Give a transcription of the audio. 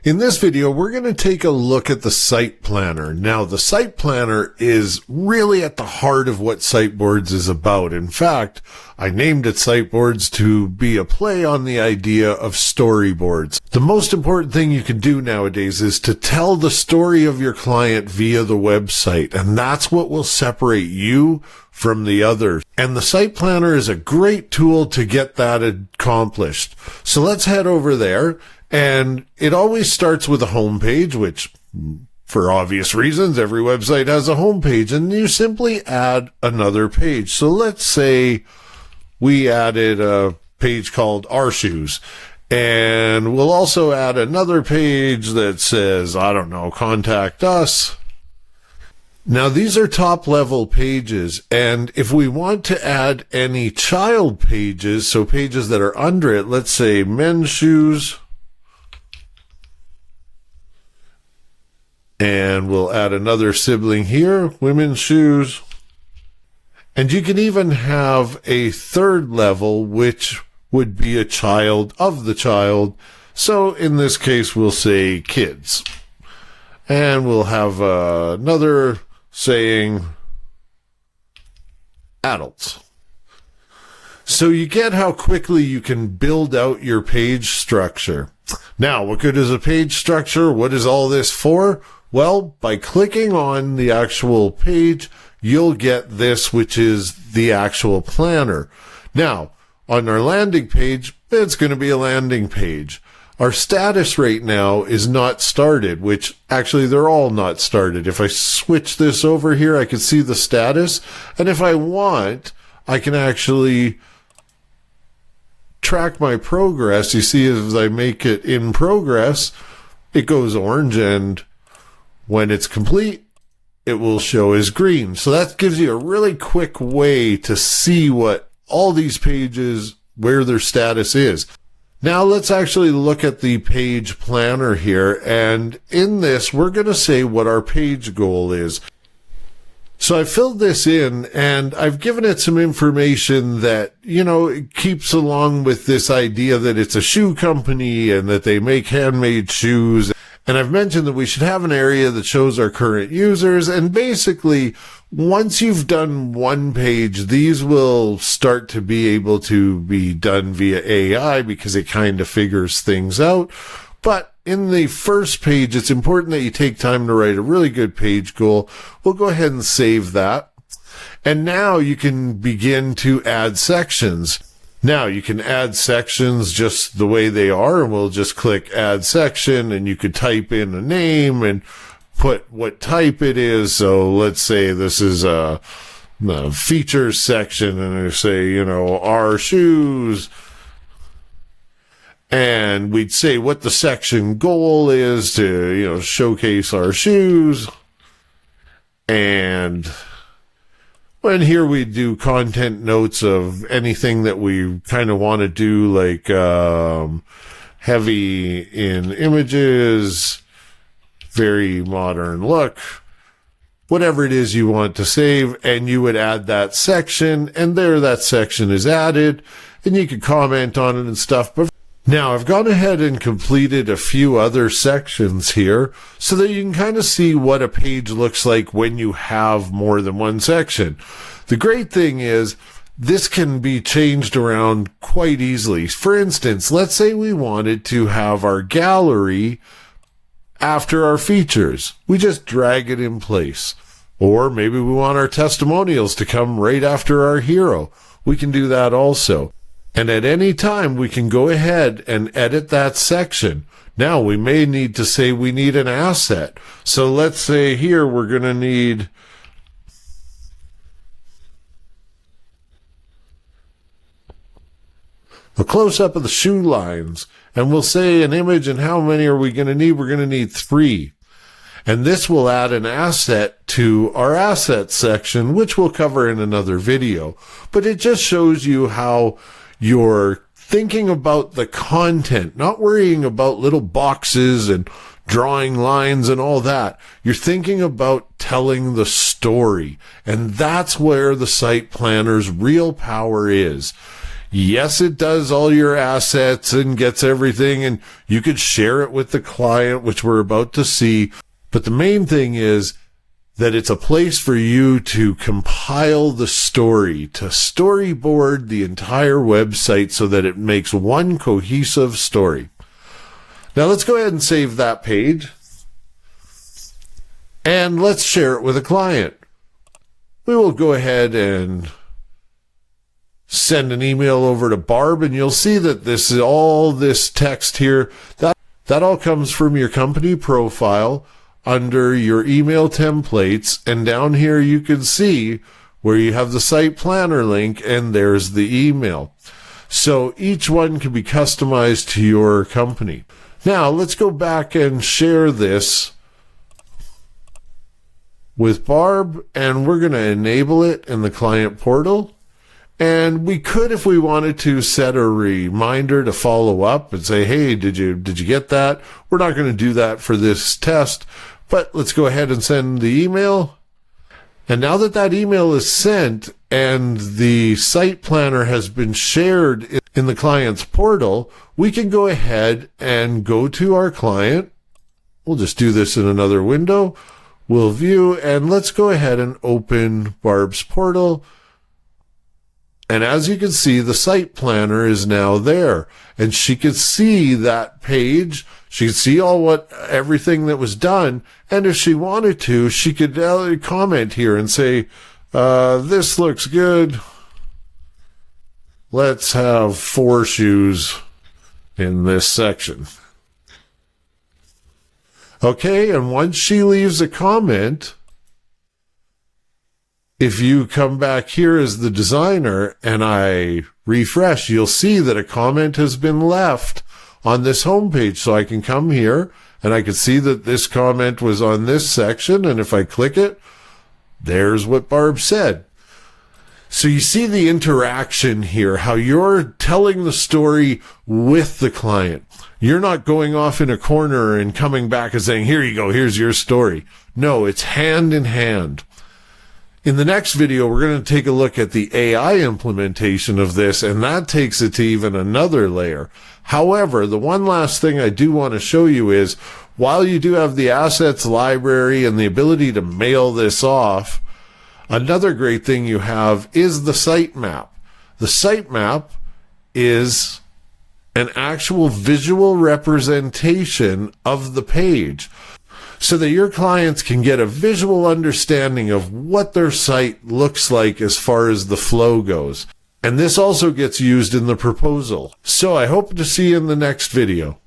In this video, we're going to take a look at the Site Planner. Now, the Site Planner is really at the heart of what Siteboards is about. In fact, I named it Siteboards to be a play on the idea of storyboards. The most important thing you can do nowadays is to tell the story of your client via the website, and that's what will separate you from the others. And the Site Planner is a great tool to get that accomplished. So let's head over there. And it always starts with a home page, which, for obvious reasons, every website has a home page, and you simply add another page. So let's say we added a page called Our Shoes, and we'll also add another page that says, I don't know, Contact Us. Now, these are top-level pages, and if we want to add any child pages, so pages that are under it, let's say Men's Shoes, and we'll add another sibling here, Women's Shoes. And you can even have a third level, which would be a child of the child. So in this case, we'll say Kids. And we'll have another saying Adults. So you get how quickly you can build out your page structure. Now, what good is a page structure? What is all this for? Well, by clicking on the actual page, you'll get this, which is the actual planner. Now, on our landing page, it's going to be a landing page. Our status right now is not started, which actually they're all not started. If I switch this over here, I can see the status. And if I want, I can actually track my progress. You see, as I make it in progress, it goes orange, and when it's complete, it will show as green. So that gives you a really quick way to see what all these pages, where their status is. Now let's actually look at the page planner here. And in this, we're going to say what our page goal is. So I filled this in, and I've given it some information that, it keeps along with this idea that it's a shoe company and that they make handmade shoes. And I've mentioned that we should have an area that shows our current users. And basically, once you've done one page, these will start to be able to be done via AI because it kind of figures things out. But in the first page, it's important that you take time to write a really good page goal. We'll go ahead and save that. And now you can begin to add sections. Now, you can add sections just the way they are, and we'll just click Add Section, and you could type in a name and put what type it is. So let's say this is a features section, and I say, Our Shoes. And we'd say what the section goal is to, showcase our shoes. And when here we do content notes of anything that we kind of want to do, like heavy in images, very modern look, whatever it is you want to save, and you would add that section, and there that section is added, and you can comment on it and stuff. But now I've gone ahead and completed a few other sections here so that you can kind of see what a page looks like when you have more than one section. The great thing is this can be changed around quite easily. For instance, let's say we wanted to have our gallery after our features. We just drag it in place. Or maybe we want our testimonials to come right after our hero. We can do that also. And at any time, we can go ahead and edit that section. Now, we may need to say we need an asset. So let's say here we're going to need a close-up of the shoe lines. And we'll say an image, and how many are we going to need? We're going to need 3. And this will add an asset to our assets section, which we'll cover in another video. But it just shows you how you're thinking about the content, not worrying about little boxes and drawing lines and all that. You're thinking about telling the story. And that's where the Site Planner's real power is. Yes, it does all your assets and gets everything, and you could share it with the client, which we're about to see. But the main thing is that it's a place for you to compile the story, to storyboard the entire website so that it makes one cohesive story. Now let's go ahead and save that page. And let's share it with a client. We will go ahead and send an email over to Barb, and you'll see that this is all this text here. That all comes from your company profile under your email templates, and down here you can see where you have the site planner link, and there's the email. So each one can be customized to your company. Now let's go back and share this with Barb, and we're going to enable it in the client portal. And we could, if we wanted to, set a reminder to follow up and say, hey, did you get that? We're not going to do that for this test, but let's go ahead and send the email. And now that that email is sent and the site planner has been shared in the client's portal, we can go ahead and go to our client. We'll just do this in another window. We'll view, and let's go ahead and open Barb's portal. And as you can see, the site planner is now there, and she could see that page. She could see everything that was done. And if she wanted to, she could comment here and say, this looks good. Let's have 4 shoes in this section. Okay, and once she leaves a comment, if you come back here as the designer and I refresh, you'll see that a comment has been left on this homepage. So I can come here and I can see that this comment was on this section. And if I click it, there's what Barb said. So you see the interaction here, how you're telling the story with the client. You're not going off in a corner and coming back and saying, here you go, here's your story. No, it's hand in hand. In the next video, we're going to take a look at the AI implementation of this, and that takes it to even another layer. However, the one last thing I do want to show you is, while you do have the assets library and the ability to mail this off, another great thing you have is the sitemap. The sitemap is an actual visual representation of the page, so that your clients can get a visual understanding of what their site looks like as far as the flow goes. And this also gets used in the proposal. So I hope to see you in the next video.